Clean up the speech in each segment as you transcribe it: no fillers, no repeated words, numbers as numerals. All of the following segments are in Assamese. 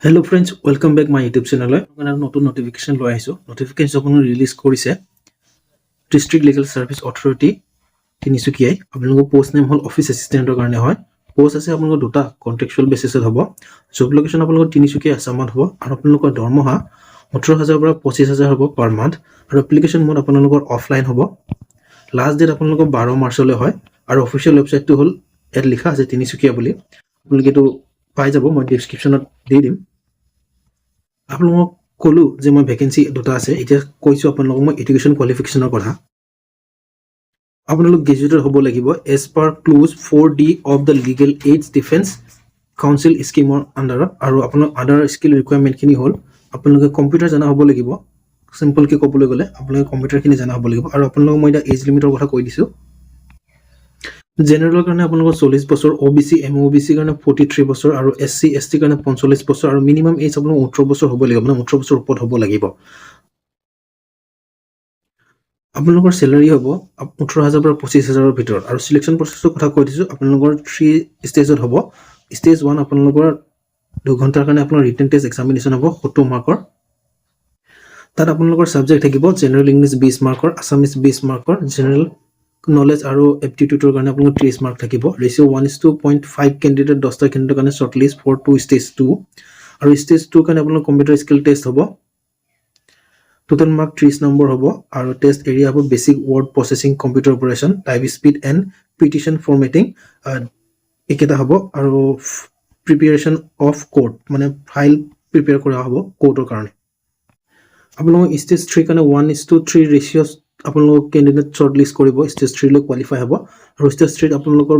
Hello friends, welcome back my YouTube channel. নতুন নোটিফিকেশন লৈ আহিছো। নোটিফিকেশন আপুনি ৰিলিজ কৰিছে ডিস্ট্ৰিক্ট লিগেল সাৰ্ভিস অথৰিটি তিনিচুকীয়াই। আপোনালোকৰ পোষ্ট নেম হল অফিস এসিস্টেন্টৰ কাৰণে হয়। পোষ্ট আছে আপোনালোকৰ দুটা কন্ট্ৰাকচুৱেল বেচিছত হ'ব। জব লোকেশন আপোনালোকৰ তিনিচুকীয়া আসামত হ'ব আৰু আপোনালোকৰ দৰমহা 18000 পৰা 25000 হ'ব পাৰ মান্থ আৰু এপ্লিকেশন মোড আপোনালোকৰ অফলাইন হ'ব। লাষ্ট ডেট আপোনালোকৰ 12 মাৰ্চলৈ হয় আৰু অফিচিয়েল ৱেবসাইটটো হল ইয়াত লিখা আছে তিনিচুকীয়া বুলি। আপোনালোকে এটো পাই যাব, মই ডেসক্ৰিপচনত দি দিম। আপোনালোকক কলো যে মই ভ্যাকেন্সি দুটা আছে। এতিয়া কৈছো আপোনালোকক মই এডুকেশন কোৱালিফিকেশনৰ কথা। আপোনালোক গ্ৰেজুৱেটেড হ'ব লাগিব as per clause 4D of the legal aids defence counsel স্কিমৰ আন্ডাৰত। আৰু আপোনাৰ আদাৰ স্কিল ৰিকুৱাৰমেণ্টখিনি হ'ল আপোনালোকে কম্পিউটাৰ জানা হ'ব লাগিব। সিম্পলকৈ ক'বলৈ গ'লে আপোনালোকে কম্পিউটাৰখিনি জানা হ'ব লাগিব। আৰু আপোনালোকক মই এতিয়া এজ লিমিটৰ কথা কৈ দিছোঁ। জেনাৰেলৰ কাৰণে আপোনালোকৰ 40 বছৰ, OBC MOBC কাৰণে 43 বছৰ আৰু SC ST কাৰণে 45 বছৰ আৰু মিনিমাম এজ আপোনালোকৰ 18 বছৰ হ'ব লাগিব, মানে 18 বছৰ ওপৰত হ'ব লাগিব। আপোনালোকৰ স্যালাৰি হ'ব 18000 পৰা 25000 ৰ ভিতৰত। আৰু সিলেকশন প্ৰসেছৰ কথা কৈ দিছোঁ। আপোনালোকৰ 3 ষ্টেজত হ'ব। ষ্টেজ 1 আপোনালোকৰ 2 ঘণ্টাৰ কাৰণে আপোনাৰ ৰিটেন টেষ্ট এক্সামিনেশ্যন হ'ব 70 মাৰ্কৰ। তাত আপোনালোকৰ সাবজেক্ট থাকিব জেনাৰেল ইংলিছ 20 মাৰ্কৰ, আসামিজ 20 মাৰ্কৰ, জেনাৰেল নলেজ আৰু এপ্টিটিউডৰ কাৰণে আপোনালোকৰ 30 মাৰ্ক থাকিব। ৰেশিও 1:5 কেণ্ডিডেট 10টা কেণ্ডিডেটৰ কাৰণে শৰ্ট লিষ্ট ফৰ 2 ষ্টেজ 2 আৰু ষ্টেজ 2 কাৰণে আপোনালোকৰ কম্পিউটাৰ স্কিল টেষ্ট হ'ব। টোটাল মাৰ্ক 30 নম্বৰ হ'ব আৰু টেষ্ট এৰিয়া হ'ব basic word processing, computer operation, type speed and petition formatting একেটা হ'ব। আৰু প্ৰিপাৰেশ্যন অফ কোড, মানে ফাইল প্ৰিপেয়াৰ কৰা হ'ব কোডৰ কাৰণে। আপোনালোকৰ ষ্টেজ 3 কাৰণে 1:3 ৰেশিঅ' আপোনালোকৰ কেণ্ডিডেট শৰ্ট লিষ্ট কৰিব। ষ্টেজ 3 লৈ কোৱালিফাই হ'ব আৰু ষ্টেজ 3 আপোনালোকৰ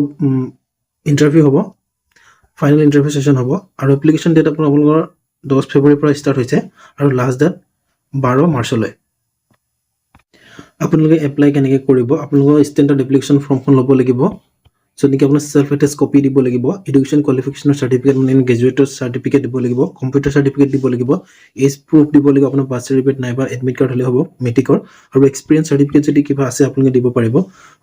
ইণ্টাৰভিউ হ'ব, ফাইনেল ইণ্টাৰভিউ সেশন হ'ব। আৰু এপ্লিকেশ্যন ডেট আপোনালোকৰ 10 ফেব্ৰুৱাৰীৰ পৰা ষ্টাৰ্ট হৈছে আৰু লাষ্ট ডেট 12 মাৰ্চলৈ। আপোনালোকে এপ্লাই কেনেকৈ কৰিব? আপোনালোকৰ ষ্টেণ্ডাৰ্ড এপ্লিকেশ্যন ফৰ্মখন ল'ব লাগিব, য'ত নেকি আপোনাৰ সেল্ফ এটেচ কপি দিব লাগিব, এডুকেশ্যন কোৱালিফিকেশ্যনৰ চাৰ্টিফিকেট মানে গ্ৰেজুৱেটৰ চাৰ্টিফিকেট দিব লাগিব, কম্পিউটাৰ চাৰ্টিফিকেট দিব লাগিব, এজ প্ৰুফ দিব লাগিব, আপোনাৰ বাৰ্থ চাৰ্টিফিকেট নাইবা এডমিট কাৰ্ড হ'লে হ'ব মেট্ৰিকৰ, আৰু এক্সপিৰিয়েঞ্চ চাৰ্টিফিকেট যদি কিবা আছে আপোনালোকে দিব পাৰিব।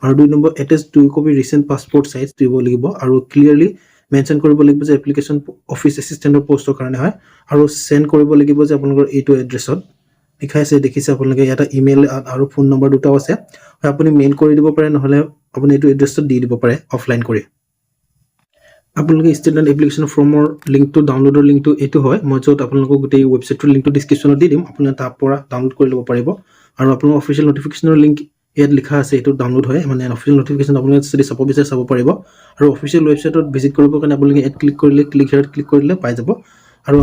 আৰু 2 number attach 2 copy recent passport size দিব লাগিব আৰু ক্লিয়াৰলি মেনশ্যন কৰিব লাগিব যে এপ্লিকেশ্যন অফিচ এছিষ্টেণ্টৰ পোষ্টৰ কাৰণে হয় আৰু সেন্ড কৰিব লাগিব যে আপোনালোকৰ এইটো এড্ৰেছত লিখা আছে, দেখিছে আপোনালোকে ইয়াত ইমেইল আৰু ফোন নম্বৰ দুটাও আছে। আপুনি মেইল কৰি দিব পাৰে, নহ'লে আপুনি এইটো এড্ৰেছত দি দিব পাৰে অফলাইন কৰি। আপোনালোকে ষ্টেণ্ডাৰ্ড এপ্লিকেশ্যন ফৰ্মৰ লিংকটো ডাউনলোডৰ লিংকটো এইটো হয়, মই য'ত আপোনালোকক গোটেই ৱেবছাইটটোৰ লিংকটো ডিছক্ৰিপশ্যনত দি দিম, আপোনালোকে তাৰ পৰা ডাউনলোড কৰি ল'ব পাৰিব। আৰু আপোনালোকৰ অফিচিয়েল নটিফিকেশ্যনৰ লিংক ইয়াত লিখা আছে, এইটো ডাউনলোড হয়, মানে অফিচিয়েল নটিফিকেশ্যন আপোনালোকে যদি চাব বিচাৰে চাব পাৰিব। আৰু অফিচিয়েল ৱেবছাইটত ভিজিট কৰিবৰ কাৰণে আপোনালোকে ইয়াত ক্লিক কৰিলে পাই যাব। আৰু